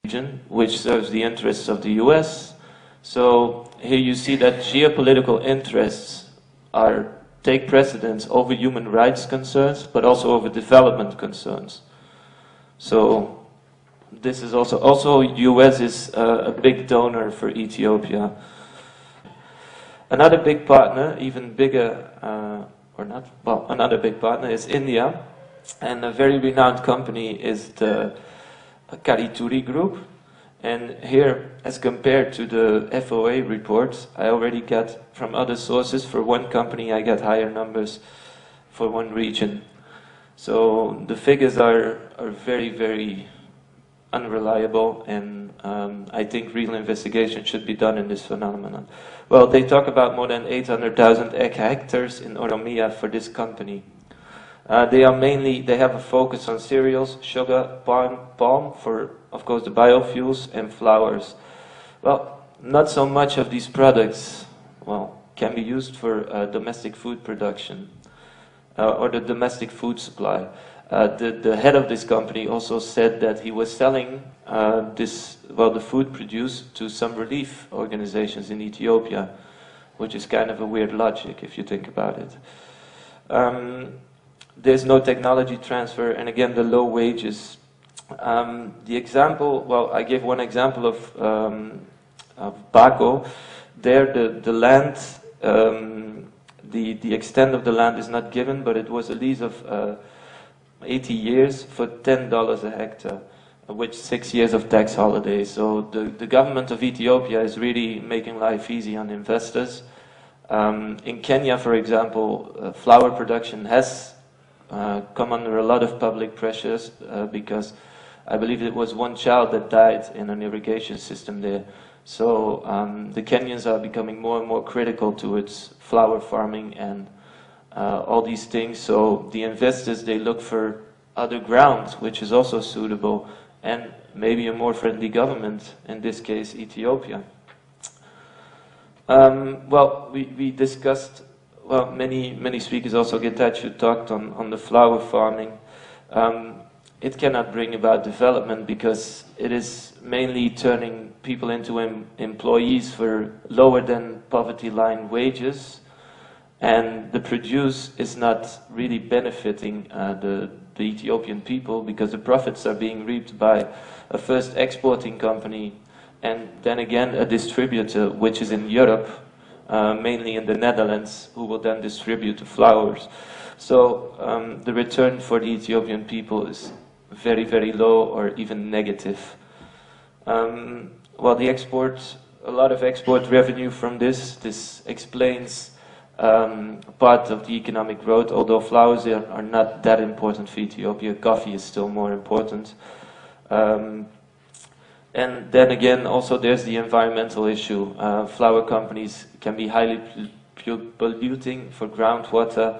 region, which serves the interests of the US. So here you see that geopolitical interests take precedence over human rights concerns, but also over development concerns. So this is also US is a big donor for Ethiopia. Another big partner, even bigger, another big partner is India, and a very renowned company is the Karituri Group. And here, as compared to the FOA reports, I already get from other sources, for one company I get higher numbers for one region. So the figures are very, very unreliable, and I think real investigation should be done in this phenomenon. Well, they talk about more than 800,000 hectares in Oromia for this company. They have a focus on cereals, sugar, palm for, of course, the biofuels, and flowers. Well, not so much of these products, well, can be used for domestic food production or the domestic food supply. The head of this company also said that he was selling the food produced to some relief organizations in Ethiopia, which is kind of a weird logic if you think about it. There's no technology transfer, and again, the low wages. The example, well, I gave one example of Bako. There, the land, the extent of the land is not given, but it was a lease of 80 years for $10 a hectare, which 6 years of tax holidays. So the government of Ethiopia is really making life easy on investors. In Kenya, for example, flower production has come under a lot of public pressures because I believe it was one child that died in an irrigation system there. So the Kenyans are becoming more and more critical towards flower farming and all these things. So the investors, they look for other ground, which is also suitable, and maybe a more friendly government, in this case Ethiopia. Well, we discussed, well, many speakers, also Getachew, talked on the flower farming. It cannot bring about development because it is mainly turning people into employees for lower than poverty line wages, and the produce is not really benefiting the Ethiopian people because the profits are being reaped by a first exporting company and then again a distributor, which is in Europe, mainly in the Netherlands, who will then distribute the flowers. So the return for the Ethiopian people is very, very low or even negative. Well, a lot of export revenue from this explains part of the economic growth, although flowers are not that important for Ethiopia. Coffee is still more important. And then again, also there's the environmental issue. Flower companies can be highly polluting for groundwater.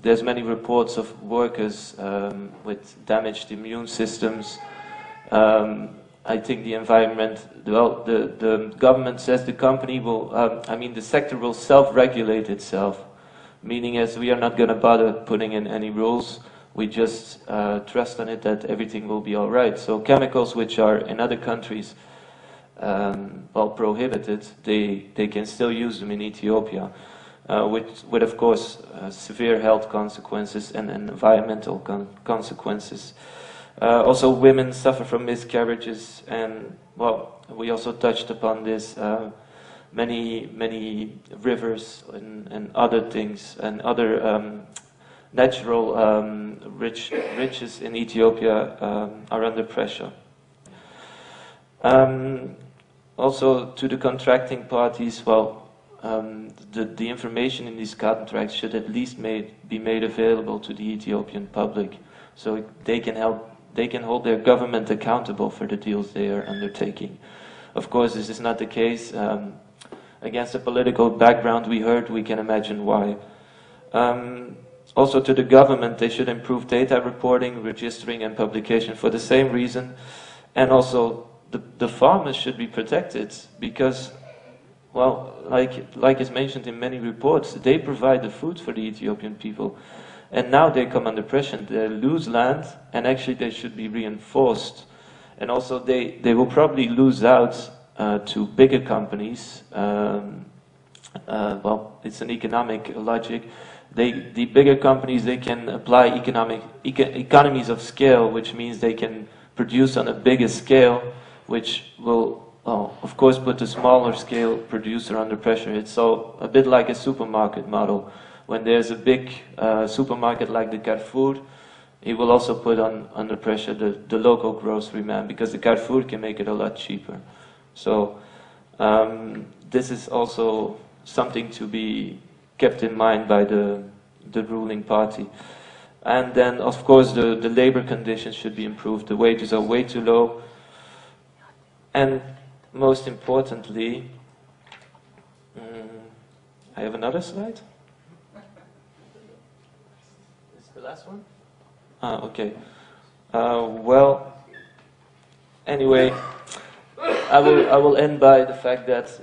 There's many reports of workers with damaged immune systems. I think the environment, well, the government says the company will, the sector will self-regulate itself, meaning as we are not going to bother putting in any rules, we just trust on it that everything will be all right. So chemicals which are in other countries, prohibited, they can still use them in Ethiopia, with of course severe health consequences and environmental consequences. Also, women suffer from miscarriages, and well, we also touched upon this. Many rivers and other things and other natural riches in Ethiopia are under pressure. Also, to the contracting parties, well, the information in these contracts should at least be made available to the Ethiopian public, so they can hold their government accountable for the deals they are undertaking. Of course, this is not the case. Against the political background we can imagine why. Also, to the government, they should improve data reporting, registering, and publication for the same reason. And also, the farmers should be protected because, well, like is mentioned in many reports, they provide the food for the Ethiopian people. And now they come under pressure. They lose land, and actually they should be reinforced. And also they will probably lose out to bigger companies. Well, it's an economic logic. The bigger companies, they can apply economies of scale, which means they can produce on a bigger scale, which will, well, of course, put the smaller scale producer under pressure. It's so a bit like a supermarket model. When there's a big supermarket like the Carrefour, it will also put under pressure the local grocery man, because the Carrefour can make it a lot cheaper. So this is also something to be kept in mind by the ruling party. And then, of course, the labor conditions should be improved. The wages are way too low. And most importantly, I have another slide. Is the last one? Okay. Well, anyway, I will end by the fact that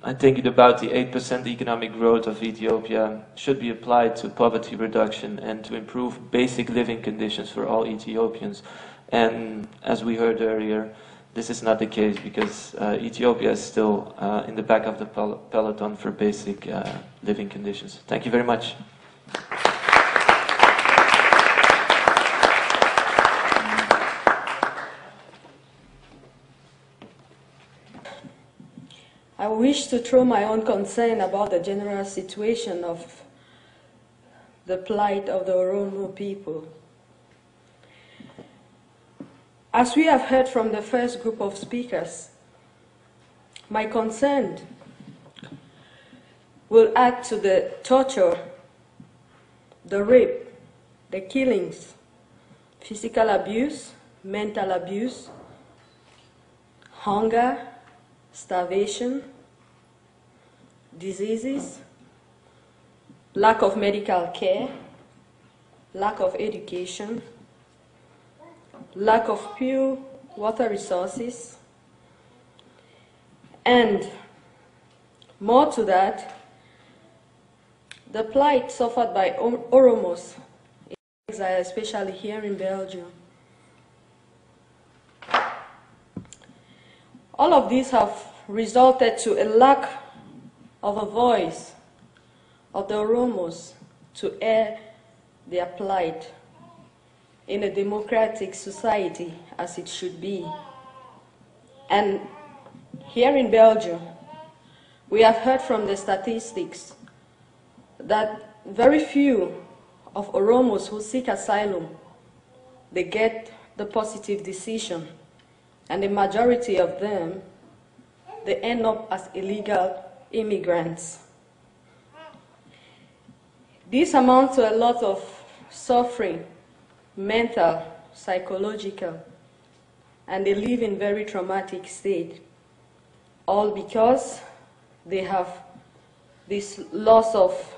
I think about the 8% economic growth of Ethiopia should be applied to poverty reduction and to improve basic living conditions for all Ethiopians. And as we heard earlier, this is not the case, because Ethiopia is still in the back of the peloton for basic living conditions. Thank you very much. I wish to throw my own concern about the general situation of the plight of the Oromo people. As we have heard from the first group of speakers, my concern will add to the torture, the rape, the killings, physical abuse, mental abuse, hunger, starvation, diseases, lack of medical care, lack of education, lack of pure water resources, and more to that, the plight suffered by Oromos in exile, especially here in Belgium. All of these have resulted to a lack of a voice of the Oromos to air their plight in a democratic society as it should be. And here in Belgium, we have heard from the statistics that very few of Oromos who seek asylum, they get the positive decision. And the majority of them, they end up as illegal immigrants. This amounts to a lot of suffering, mental, psychological, and they live in very traumatic state, all because they have this loss of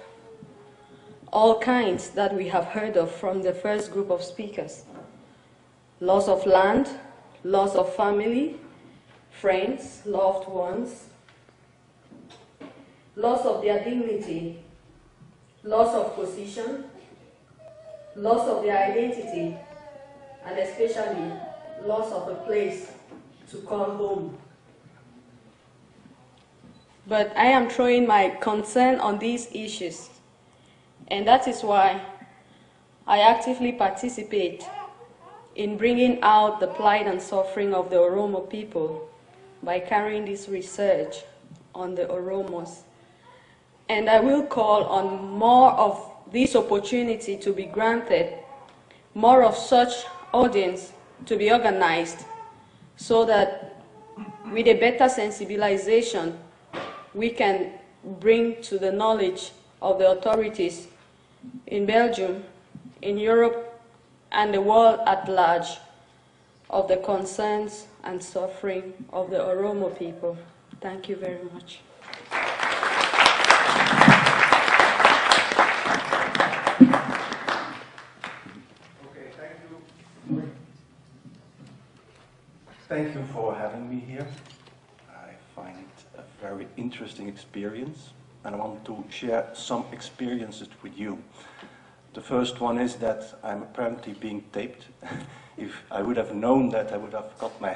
all kinds that we have heard of from the first group of speakers. Loss of land, loss of family, friends, loved ones, loss of their dignity, loss of position, loss of their identity, and especially loss of a place to call home. But I am throwing my concern on these issues, and that is why I actively participate in bringing out the plight and suffering of the Oromo people by carrying this research on the Oromos. And I will call on more of this opportunity to be granted, more of such audience to be organized, so that with a better sensibilization, we can bring to the knowledge of the authorities in Belgium, in Europe, and the world at large of the concerns and suffering of the Oromo people. Thank you very much. Okay, thank you. Thank you for having me here. I find it a very interesting experience, and I want to share some experiences with you. The first one is that I'm apparently being taped. If I would have known that, I would have got my